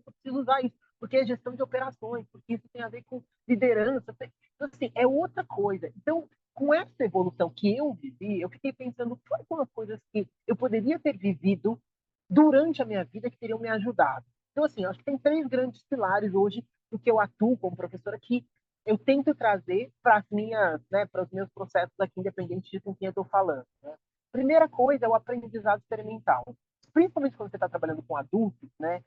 preciso usar isso, porque é gestão de operações, porque isso tem a ver com liderança. Então, assim, é outra coisa. Então, com essa evolução que eu vivi, eu fiquei pensando quais são as coisas que eu poderia ter vivido durante a minha vida que teriam me ajudado. Então, assim, acho que tem 3 grandes pilares hoje do que eu atuo como professora que eu tento trazer para as minhas, né, para os meus processos aqui, independente de com quem eu estou falando. Né? Primeira coisa é o aprendizado experimental. Principalmente quando você está trabalhando com adultos, né?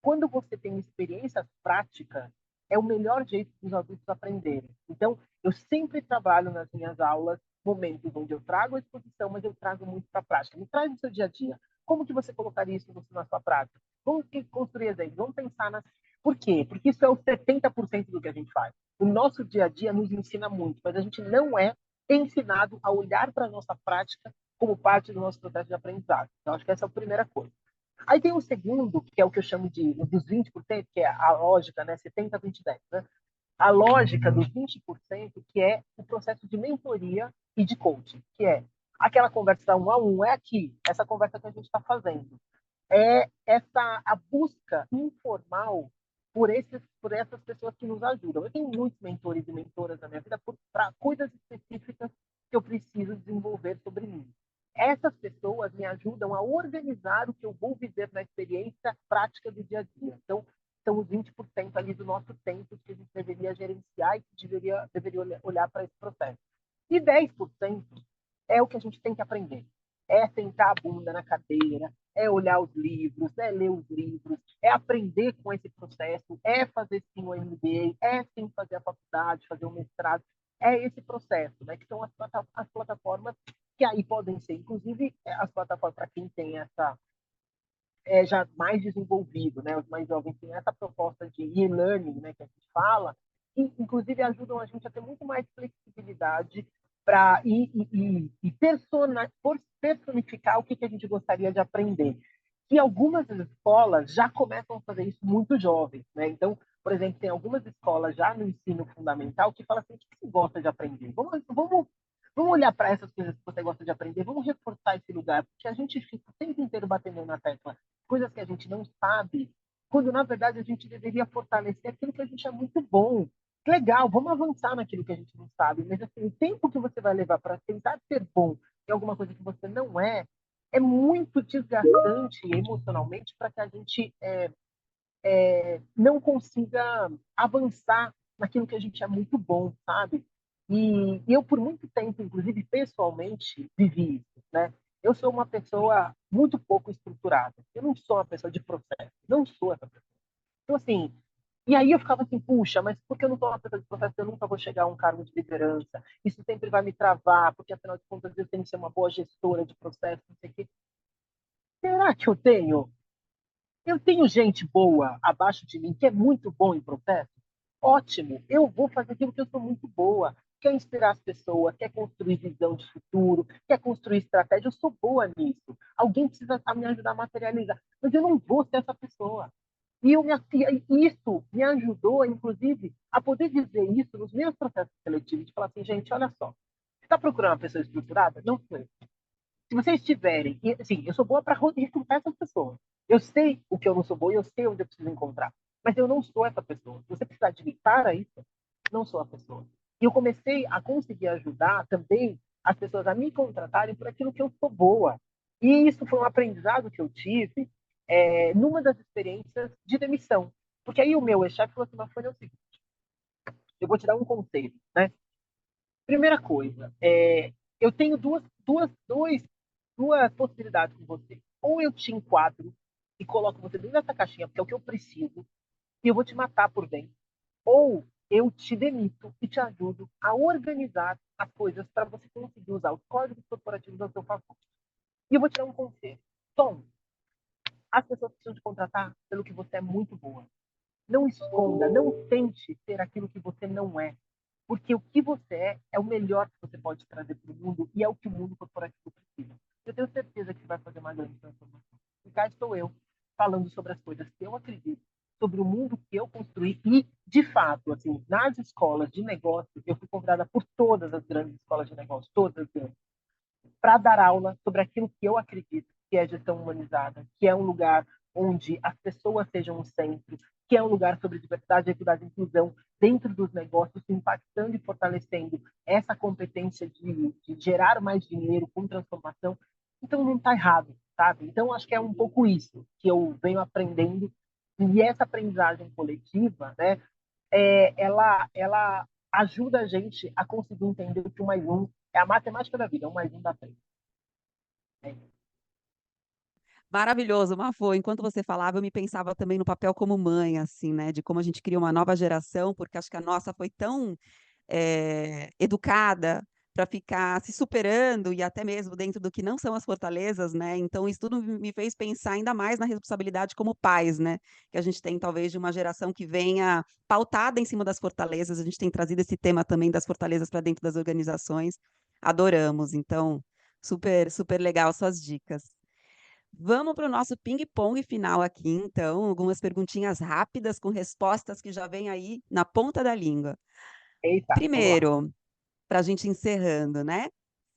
Quando você tem experiências práticas, é o melhor jeito dos adultos aprenderem. Então, eu sempre trabalho nas minhas aulas momentos onde eu trago a exposição, mas eu trago muito para a prática. Me traz no seu dia a dia. Como que você colocaria isso na sua prática? Vamos construir exemplos, vamos pensar nas... Por quê? Porque isso é os 70% do que a gente faz. O nosso dia a dia nos ensina muito, mas a gente não é ensinado a olhar para a nossa prática como parte do nosso processo de aprendizado. Então, acho que essa é a primeira coisa. Aí tem o segundo, que é o que eu chamo de dos 20%, que é a lógica, né? 70, 20, 10. Né? A lógica dos 20%, que é o processo de mentoria e de coaching, que é aquela conversa 1 a 1, é aqui, essa conversa que a gente está fazendo. É essa a busca informal por essas pessoas que nos ajudam. Eu tenho muitos mentores e mentoras na minha vida para coisas específicas que eu preciso desenvolver sobre mim. Essas pessoas me ajudam a organizar o que eu vou viver na experiência prática do dia a dia. Então, são os 20% ali do nosso tempo que a gente deveria gerenciar e que deveria olhar para esse processo. E 10% é o que a gente tem que aprender. É sentar a bunda na cadeira, é olhar os livros, é ler os livros, é aprender com esse processo, é fazer sim o MBA, é sim fazer a faculdade, fazer o mestrado. É esse processo, né? Que são as plataformas que aí podem ser, inclusive, as plataformas para quem tem essa já mais desenvolvido, né? Os mais jovens têm essa proposta de e-learning, né? Que a gente fala, que inclusive ajudam a gente a ter muito mais flexibilidade para personificar o que a gente gostaria de aprender. E algumas escolas já começam a fazer isso muito jovens, né? Então, por exemplo, tem algumas escolas já no ensino fundamental que falam assim, o que você gosta de aprender? Vamos olhar para essas coisas que você gosta de aprender, vamos reforçar esse lugar, porque a gente fica o tempo inteiro batendo na tecla coisas que a gente não sabe, quando na verdade a gente deveria fortalecer aquilo que a gente é muito bom. Legal, vamos avançar naquilo que a gente não sabe, mas assim, o tempo que você vai levar para tentar ser bom em alguma coisa que você não é muito desgastante emocionalmente para que a gente não consiga avançar naquilo que a gente é muito bom, sabe? E eu, por muito tempo, inclusive pessoalmente, vivi isso, né? Eu sou uma pessoa muito pouco estruturada. Eu não sou uma pessoa de processo. Não sou essa pessoa. Então, assim, e aí eu ficava assim, puxa, mas porque eu não sou uma pessoa de processo, eu nunca vou chegar a um cargo de liderança. Isso sempre vai me travar, porque afinal de contas eu tenho que ser uma boa gestora de processo, não sei o quê. Será que eu tenho? Eu tenho gente boa abaixo de mim que é muito bom em processo? Ótimo, eu vou fazer aquilo que eu sou muito boa. Quer inspirar as pessoas, quer construir visão de futuro, quer construir estratégia, eu sou boa nisso. Alguém precisa me ajudar a materializar, mas eu não vou ser essa pessoa. Isso me ajudou, inclusive, a poder dizer isso nos meus processos seletivos, de falar assim, gente, olha só, você está procurando uma pessoa estruturada? Não sou eu. Se vocês tiverem, e, assim, eu sou boa para recrutar essas pessoas. Eu sei o que eu não sou boa e eu sei onde eu preciso encontrar. Mas eu não sou essa pessoa. Se você precisar de mim para isso, não sou a pessoa. E eu comecei a conseguir ajudar também as pessoas a me contratarem por aquilo que eu sou boa. E isso foi um aprendizado que eu tive numa das experiências de demissão. Porque aí o meu ex-chefe falou assim, mas foi o seguinte, eu vou te dar um conselho, né? Primeira coisa, eu tenho duas possibilidades com você. Ou eu te enquadro e coloco você dentro dessa caixinha, porque é o que eu preciso, e eu vou te matar por dentro. Ou eu te demito e te ajudo a organizar as coisas para você conseguir usar os códigos corporativos ao seu favor. E eu vou te dar um conselho. Tom, as pessoas precisam te contratar pelo que você é muito boa. Não esconda, não tente ser aquilo que você não é. Porque o que você é o melhor que você pode trazer para o mundo e é o que o mundo corporativo precisa. Eu tenho certeza que você vai fazer uma grande transformação. E cá estou eu, falando sobre as coisas que eu acredito, sobre o mundo que eu construí e, de fato, assim, nas escolas de negócio, eu fui convidada por todas as grandes escolas de negócio, todas elas, para dar aula sobre aquilo que eu acredito, que é gestão humanizada, que é um lugar onde as pessoas sejam o centro, que é um lugar sobre diversidade, equidade e inclusão dentro dos negócios, impactando e fortalecendo essa competência de gerar mais dinheiro com transformação. Então, não está errado, sabe? Então, acho que é um pouco isso que eu venho aprendendo. E essa aprendizagem coletiva, né, ela ajuda a gente a conseguir entender que 1 mais 1 é a matemática da vida, 1 mais 1 dá 3. Maravilhoso, Mafô. Enquanto você falava, eu me pensava também no papel como mãe, assim, né? De como a gente cria uma nova geração, porque acho que a nossa foi tão educada para ficar se superando e até mesmo dentro do que não são as fortalezas, né? Então, isso tudo me fez pensar ainda mais na responsabilidade como pais, né? Que a gente tem, talvez, de uma geração que venha pautada em cima das fortalezas. A gente tem trazido esse tema também das fortalezas para dentro das organizações. Adoramos. Então, super, super legal suas dicas. Vamos para o nosso ping-pong final aqui, então, algumas perguntinhas rápidas com respostas que já vêm aí na ponta da língua. Eita, vamos lá. Primeiro, para a gente encerrando, né?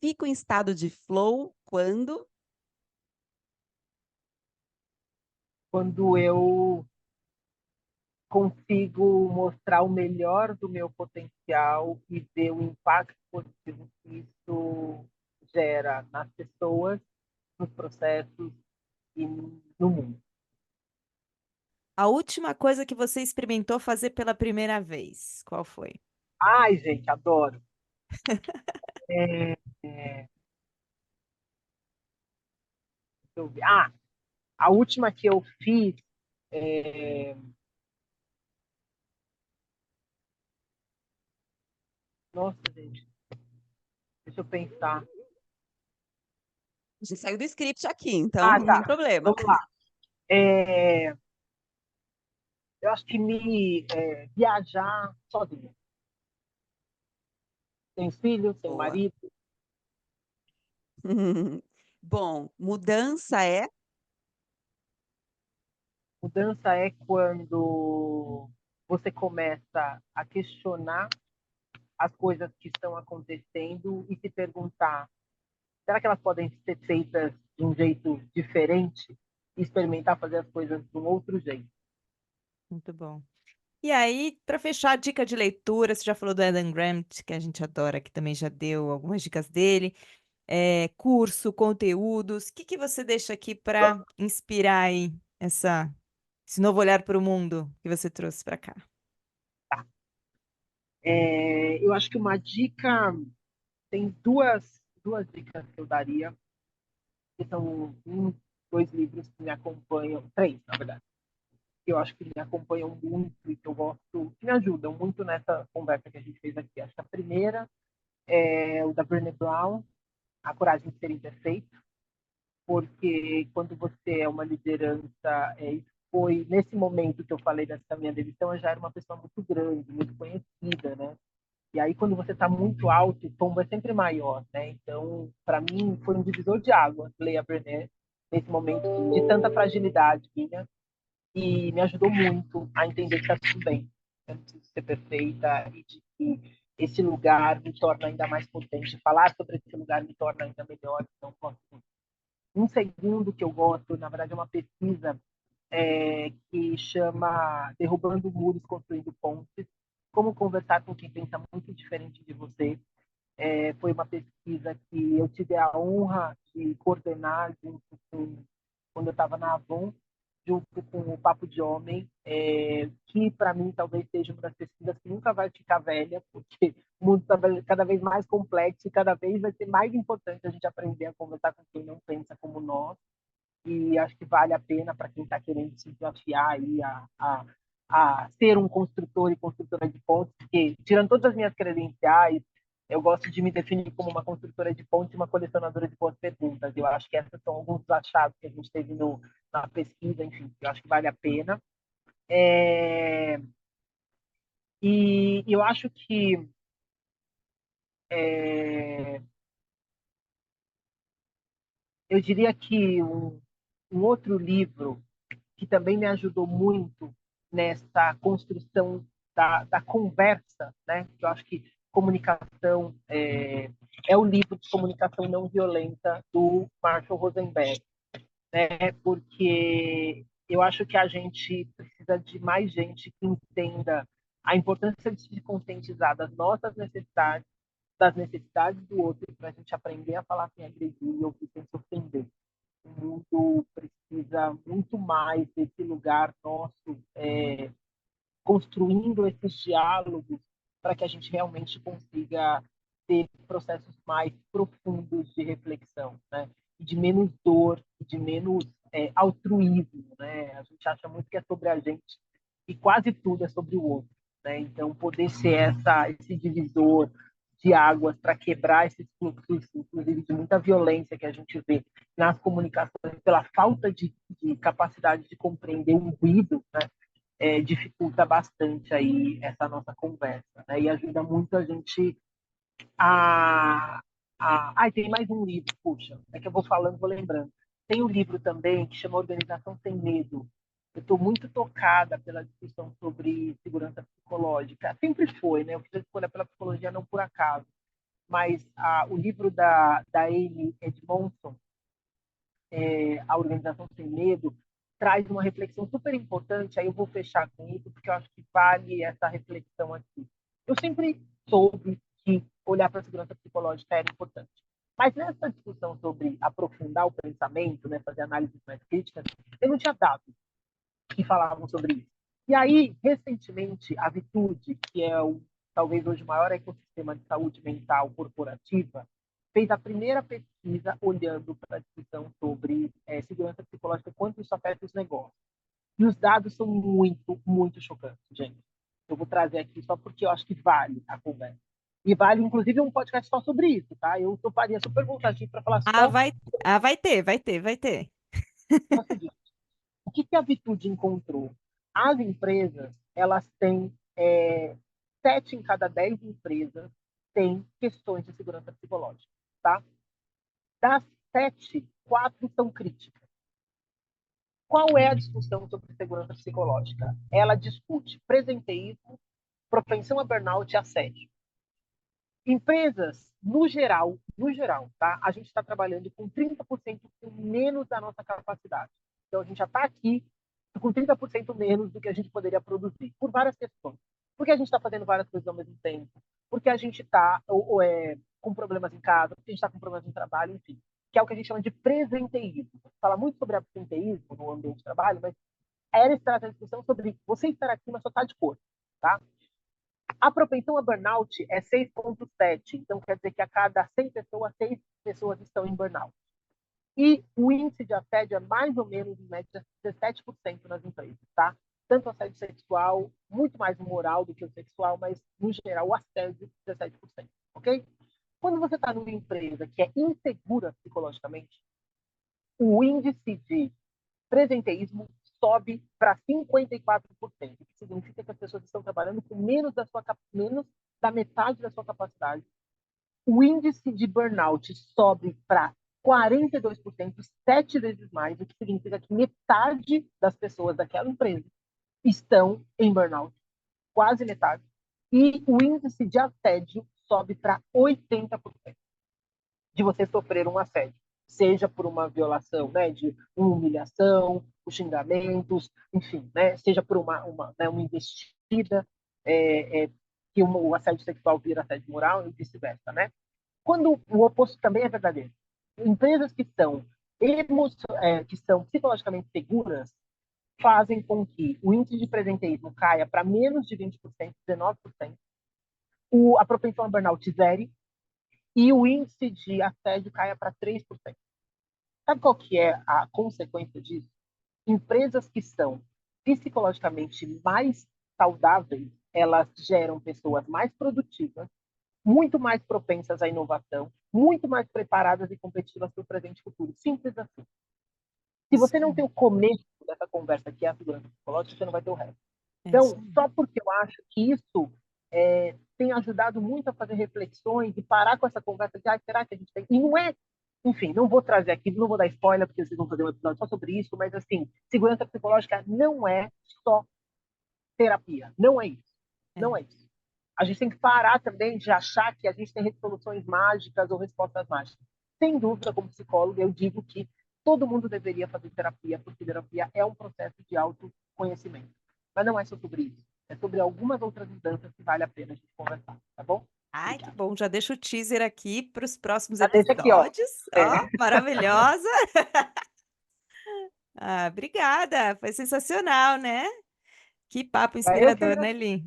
Fico em estado de flow quando Quando eu consigo mostrar o melhor do meu potencial e ver o impacto positivo que isso gera nas pessoas, nos processos e no mundo. A última coisa que você experimentou fazer pela primeira vez, qual foi? Ai, gente, adoro. É, deixa eu ver. A última que eu fiz, é, nossa, gente, deixa eu pensar. a gente saiu do script aqui, então não tem Tá, problema. vamos lá. É, eu acho que viajar sozinho. Sem filho, sem Boa. marido. Bom, mudança é Mudança é quando você começa a questionar as coisas que estão acontecendo e se perguntar: será que elas podem ser feitas de um jeito diferente? E experimentar fazer as coisas de um outro jeito. Muito bom. E aí, para fechar, dica de leitura, você já falou do Adam Grant, que a gente adora, que também já deu algumas dicas dele. Curso, conteúdos, o que que você deixa aqui para inspirar aí esse novo olhar para o mundo que você trouxe para cá? Eu acho que uma dica, tem duas dicas que eu daria, que são dois livros que me acompanham, três, na verdade, que eu acho que me acompanham muito e que eu gosto, que me ajudam muito nessa conversa que a gente fez aqui. Acho que a primeira é o da Brené Brown, A Coragem de Ser Imperfeito, porque quando você é uma liderança, foi nesse momento que eu falei dessa minha demissão, eu já era uma pessoa muito grande, muito conhecida, né? E aí, quando você está muito alto, o tombo é sempre maior, né? Então, para mim, foi um divisor de água, ler a Brené, nesse momento de tanta fragilidade minha, e me ajudou muito a entender que está tudo bem, eu não preciso ser perfeita, e de que esse lugar me torna ainda mais potente, falar sobre esse lugar me torna ainda melhor. Então, um segundo que eu gosto, na verdade, é uma pesquisa que chama Derrubando Muros, Construindo Pontes, como conversar com quem pensa muito diferente de você. Foi uma pesquisa que eu tive a honra de coordenar junto quando eu estava na Avon, junto com o Papo de Homem, que para mim talvez seja uma das pesquisas que nunca vai ficar velha, porque o mundo está cada vez mais complexo e cada vez vai ser mais importante a gente aprender a conversar com quem não pensa como nós. E acho que vale a pena para quem está querendo se desafiar aí a ser um construtor e construtora de pontes, porque, tirando todas as minhas credenciais, eu gosto de me definir como uma construtora de pontes e uma colecionadora de boas perguntas. Eu acho que esses são alguns dos achados que a gente teve na pesquisa, enfim, eu acho que vale a pena. E eu acho que eu diria que um outro livro que também me ajudou muito nessa construção da conversa, né? Eu acho que comunicação é o livro de comunicação não violenta do Marshall Rosenberg, né? Porque eu acho que a gente precisa de mais gente que entenda a importância de se conscientizar das nossas necessidades, das necessidades do outro, para a gente aprender a falar sem agredir e ouvir sem se ofender. O mundo precisa muito mais desse lugar nosso, construindo esses diálogos para que a gente realmente consiga ter processos mais profundos de reflexão, né? De menos dor, de menos altruísmo, né? A gente acha muito que é sobre a gente e quase tudo é sobre o outro, né? Então, poder ser esse divisor de águas para quebrar esses fluxos, inclusive de muita violência que a gente vê nas comunicações pela falta de capacidade de compreender o ruído, né? Dificulta bastante aí essa nossa conversa, né? E ajuda muito a gente tem mais um livro, puxa, é que eu vou falando, vou lembrando. Tem um livro também que chama Organização Sem Medo. Eu estou muito tocada pela discussão sobre segurança psicológica. Sempre foi, né? Eu fiz a escolha pela psicologia não por acaso. Mas o livro da Amy Edmondson, A Organização Sem Medo, traz uma reflexão super importante. Aí eu vou fechar com isso, porque eu acho que vale essa reflexão aqui. Eu sempre soube que olhar para a segurança psicológica era importante. Mas nessa discussão sobre aprofundar o pensamento, né, fazer análises mais críticas, eu não tinha dados que falavam sobre isso. E aí, recentemente, a Vitude, que é talvez hoje o maior ecossistema de saúde mental corporativa, fez a primeira pesquisa olhando para a discussão sobre segurança psicológica, quanto isso afeta os negócios. E os dados são muito, muito chocantes, gente. Eu vou trazer aqui só porque eu acho que vale a conversa. E vale, inclusive, um podcast só sobre isso, tá? Eu toparia super vontade para falar Ah, só vai ter, vai ter, vai ter. o seguinte. O que a Vitude encontrou? As empresas, elas têm 7 em cada 10 empresas têm questões de segurança psicológica, tá? Das 7, 4 são críticas. Qual é a discussão sobre segurança psicológica? Ela discute presenteísmo, propensão a burnout e assédio. Empresas, no geral, tá? A gente está trabalhando com 30% menos da nossa capacidade. Então, a gente já está aqui com 30% menos do que a gente poderia produzir, por várias questões. Porque a gente está fazendo várias coisas ao mesmo tempo, porque a gente está com problemas em casa, porque a gente está com problemas no trabalho, enfim, que é o que a gente chama de presenteísmo. Fala muito sobre absenteísmo no ambiente de trabalho, mas era essa discussão sobre você estar aqui, mas só está de cor, tá? A propensão a burnout é 6,7, então quer dizer que a cada 100 pessoas, 6 pessoas estão em burnout. E o índice de assédio é mais ou menos, em média, 17% nas empresas, tá? Tanto o assédio sexual, muito mais o moral do que o sexual, mas, no geral, o assédio, 17%, ok? Quando você está numa empresa que é insegura psicologicamente, o índice de presenteísmo sobe para 54%, que significa que as pessoas estão trabalhando com menos da metade da sua capacidade. O índice de burnout sobe para 42%, 7 vezes mais, o que significa que metade das pessoas daquela empresa estão em burnout, quase metade. E o índice de assédio sobe para 80% de você sofrer um assédio, seja por uma violação, né, de uma humilhação, os xingamentos, enfim, né, seja por uma investida, que o assédio sexual vira assédio moral e vice-versa, né? Quando o oposto também é verdadeiro. Empresas que são psicologicamente seguras fazem com que o índice de presenteísmo caia para menos de 20%, 19%, a propensão a burnout zere e o índice de assédio caia para 3%. Sabe qual que é a consequência disso? Empresas que são psicologicamente mais saudáveis, elas geram pessoas mais produtivas, muito mais propensas à inovação, muito mais preparadas e competitivas para o presente e futuro. Simples assim. Se você não tem o começo dessa conversa, que é a segurança psicológica, você não vai ter o resto. Então, só porque eu acho que isso tem ajudado muito a fazer reflexões e parar com essa conversa de será que a gente tem... E não é... Enfim, não vou trazer aqui, não vou dar spoiler, porque vocês vão fazer um episódio só sobre isso, mas, assim, segurança psicológica não é só terapia. Não é isso. Não é isso. A gente tem que parar também de achar que a gente tem soluções mágicas ou respostas mágicas. Sem dúvida, como psicóloga, eu digo que todo mundo deveria fazer terapia, porque terapia é um processo de autoconhecimento. Mas não é só sobre isso. É sobre algumas outras mudanças que vale a pena a gente conversar, tá bom? Ai, que bom. Já deixo o teaser aqui para os próximos Deixa aqui, ó. episódios. Ó, maravilhosa. Ah, obrigada. Foi sensacional, né? Que papo Eu que inspirador, né, Li?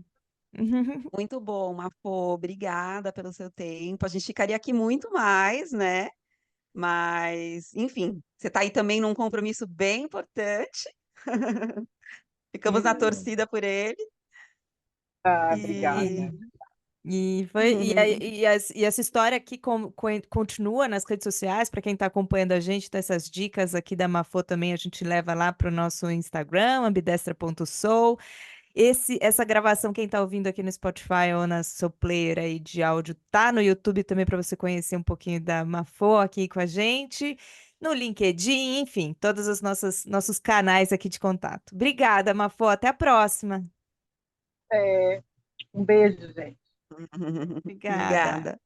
Muito bom, Mafô. Obrigada pelo seu tempo. A gente ficaria aqui muito mais, né? Mas, enfim, você está aí também num compromisso bem importante. Ficamos na torcida por ele. Obrigada. E E essa história aqui continua nas redes sociais, para quem está acompanhando a gente, dessas dicas aqui da Mafô também a gente leva lá para o nosso Instagram, ambidestra.soul. Essa gravação, quem está ouvindo aqui no Spotify ou na seu player aí de áudio, tá no YouTube também para você conhecer um pouquinho da Mafô aqui com a gente, no LinkedIn, enfim, todos os nossos canais aqui de contato. Obrigada, Mafô, até a próxima. Um beijo, gente. Obrigada. Obrigada.